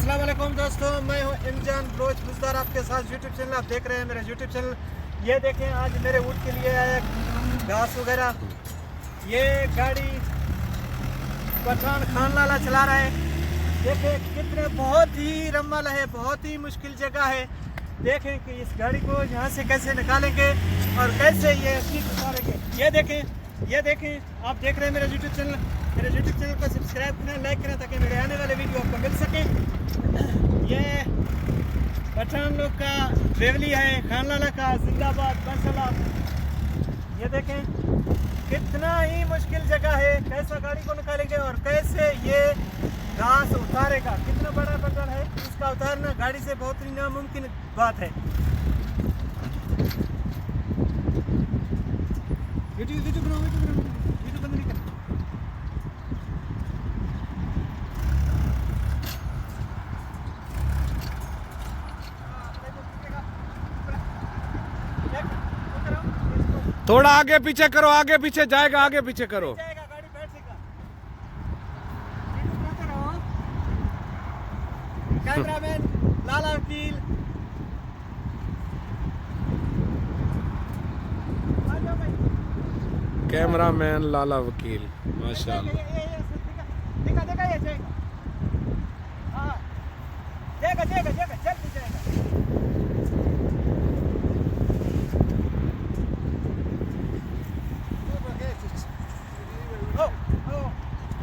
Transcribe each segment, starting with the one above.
अस्सलाम वालेकुम दोस्तों, मैं हूं इमजान ब्रोच बुजदार आपके साथ यूट्यूब चैनल। आप देख रहे हैं मेरा यूट्यूब चैनल। ये देखें, आज मेरे ऊँट के लिए आया घास वगैरह। ये गाड़ी पठान खान लाला चला रहा है। देखें कितने बहुत ही रमल है, बहुत ही मुश्किल जगह है। देखें कि इस गाड़ी को यहाँ से कैसे निकालेंगे और कैसे ये ठीक उतारेंगे। ये देखें, आप देख रहे हैं मेरा यूट्यूब चैनल। मेरे यूट्यूब चैनल को सब्सक्राइब करें, लाइक करें ताकि मेरे आने वाले वीडियो आपको मिल सके। ये पठान लोग का ट्रेवली है, खान लाला का जिंदाबाद माशाल्लाह। ये देखें कितना ही मुश्किल जगह है, कैसा गाड़ी को निकालेंगे और कैसे ये घास उतारेगा। कितना बड़ा बंडल है, इसका उतारना गाड़ी से बहुत ही नामुमकिन बात है। वीडियो बंद नहीं करना। थोड़ा आगे पीछे करो, आगे पीछे जाएगा, आगे पीछे करो। गाड़ी बैठेगा। कैमरामैन लाला वकील, कैमरामैन लाला वकील माशाल्लाह। देखा ये जाएगा। हाँ जाएगा जल्दी जाएगा।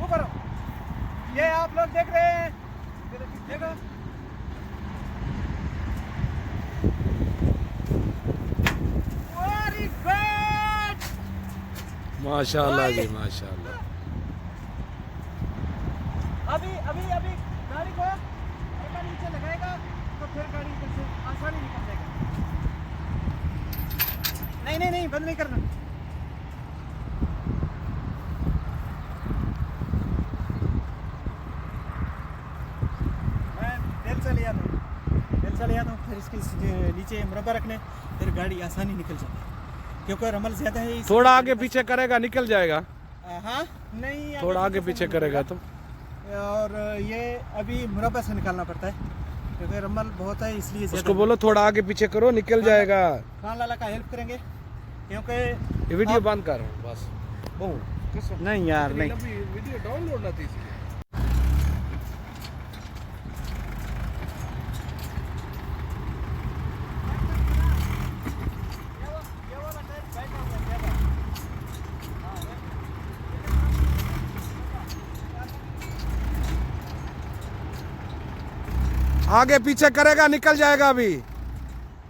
ऊपर ये आप लोग देख रहे हैं, देखो वेरी गुड माशाल्लाह जी माशाल्लाह। अभी गाड़ी को एक नीचे लगाएगा तो फिर गाड़ी इधर से आसानी निकल जाएगा। नहीं बंद नहीं करना। दिल से लिया था फिर इसके नीचे मुरब्बा रखने, फिर गाड़ी आसानी निकल जाती है क्योंकि रमल ज्यादा है। थोड़ा आगे पीछे करेगा निकल जाएगा। हाँ नहीं, थोड़ा आगे पीछे करेगा तो। और ये अभी मुरब्बा से निकालना पड़ता है क्योंकि रमल बहुत है, इसलिए उसको बोलो थोड़ा आगे पीछे करो, निकल जाएगा। खान लाला का हेल्प करेंगे क्योंकि ये वीडियो बंद कर बस। नहीं यार नहीं, वीडियो डाउनलोड ना थी। आगे पीछे करेगा निकल जाएगा अभी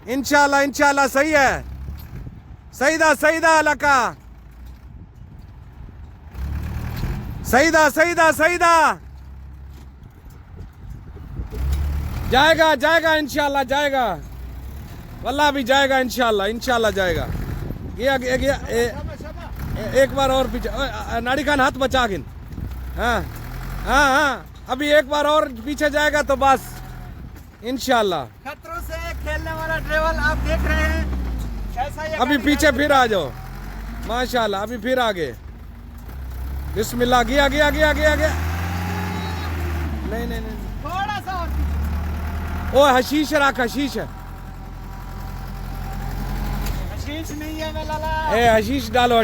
इंशाल्लाह। सही है, सही दा लका, सही दा जाएगा इंशाल्लाह जाएगा, वल्लाह भी जाएगा इंशाल्लाह जाएगा। ये एक बार और पीछे नाड़ी खान हाथ बचा गिन। हाँ अभी एक बार और पीछे जाएगा तो बस इंशाल्लाह। खतरों से खेलने वाला ड्राइवर आप देख रहे हैं कैसा ये। अभी पीछे फिर आ जाओ माशाल्लाह, अभी फिर आगे। बिस्मिल्लाह, गया नहीं थोड़ा सा और पीछे। ओ हशीश रख, हशीश नहीं है मैं लाला। ए हशीश डालो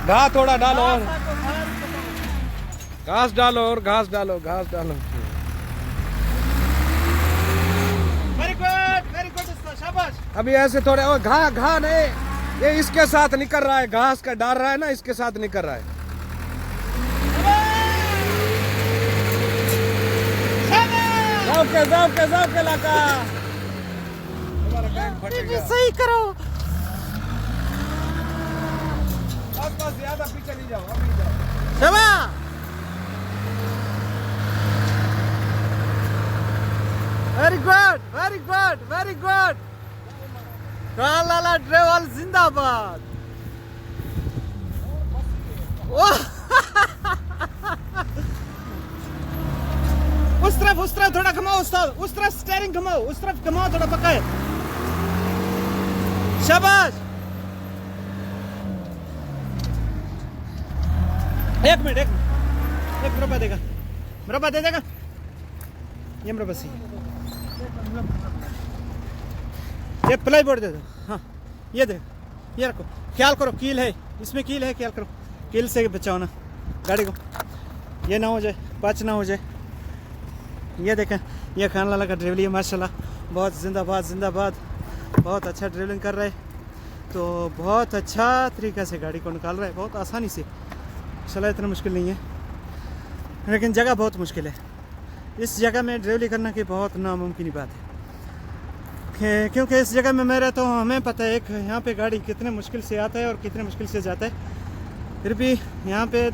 घा थोड़ा डालो और घास डालो वेरी गुड शाबाश। अभी ऐसे थोड़े और घा नहीं, ये इसके साथ निकल रहा है, घास का डाल रहा है ना, इसके साथ निकल रहा है। जाओ के लगा सही करो। बस ज्यादा पीछे नहीं जाओ, अभी जाओ। शाबाश, वेरी गुड। खान लाला ड्राइवर जिंदाबाद। उस तरफ थोड़ा घुमाओ उस्ताद, उस तरफ स्टीयरिंग घुमाओ, उस तरफ घुमाओ थोड़ा पक्का है। शाबाश। एक मिनट एक मुरब्बा देगा, मुरब्बा दे देगा, ये मुरब्बा सही है। ये प्लाई बोर्ड दे दो, हाँ ये दे, ये रखो, ख्याल करो कील है इसमें, कील है, ख्याल करो कील से बचाओ ना गाड़ी को, ये ना हो जाए, पाँच ना हो जाए। ये देखें, ये खान लाला का ड्राइवली है माशाल्लाह, बहुत जिंदाबाद जिंदाबाद, बहुत अच्छा ड्राइविंग कर रहा है, तो बहुत अच्छा तरीक़ा से गाड़ी को निकाल रहा है, बहुत आसानी से। चला इतना मुश्किल नहीं है, लेकिन जगह बहुत मुश्किल है। इस जगह में ड्राइवलिंग करना की बहुत नामुमकिन बात है, क्योंकि इस जगह में मैं रहता हूँ, हमें पता है एक यहाँ पे गाड़ी कितने मुश्किल से आता है और कितने मुश्किल से जाता है। फिर भी यहाँ पे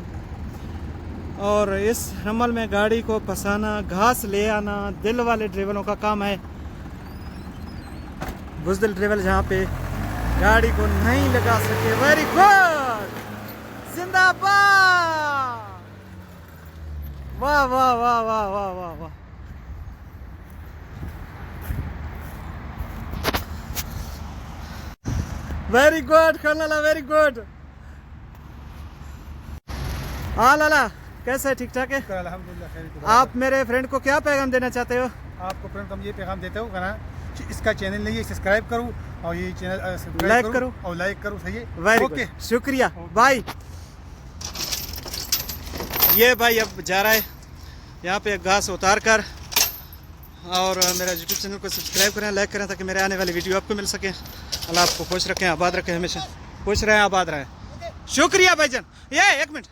और इस रमल में गाड़ी को फंसाना, घास ले आना दिल वाले ड्राइवरों का काम है। बुज़दिल ड्राइवर जहाँ पे गाड़ी को नहीं लगा सके, वेरी गुड, जिंदाबाद, वाह वाह वाह वाह वाह वाह वाह। वेरी गुड खान लाला, वेरी गुड। हाँ लाला कैसा है, ठीक ठाक है? अल्हम्दुलिल्लाह खैर। आप मेरे फ्रेंड को क्या पैगाम देना चाहते हो? आपको फ्रेंड हम ये पैगाम देते हो ना, इसका चैनल नहीं है, सब्सक्राइब करो और ये चैनल सब्सक्राइब लाइक करो और लाइक करो, सही है? वेरी ओके, गुड, शुक्रिया भाई। ये भाई अब जा रहा है यहाँ पे घास उतार कर, और मेरा यूट्यूब चैनल को सब्सक्राइब करें, लाइक करें, ताकि मेरे आने वाली वीडियो आपको मिल सके। अल्लाह आपको खुश रखें, आबाद रखें, हमेशा खुश रहें, आबाद रहें। शुक्रिया भाईजान। ये एक मिनट,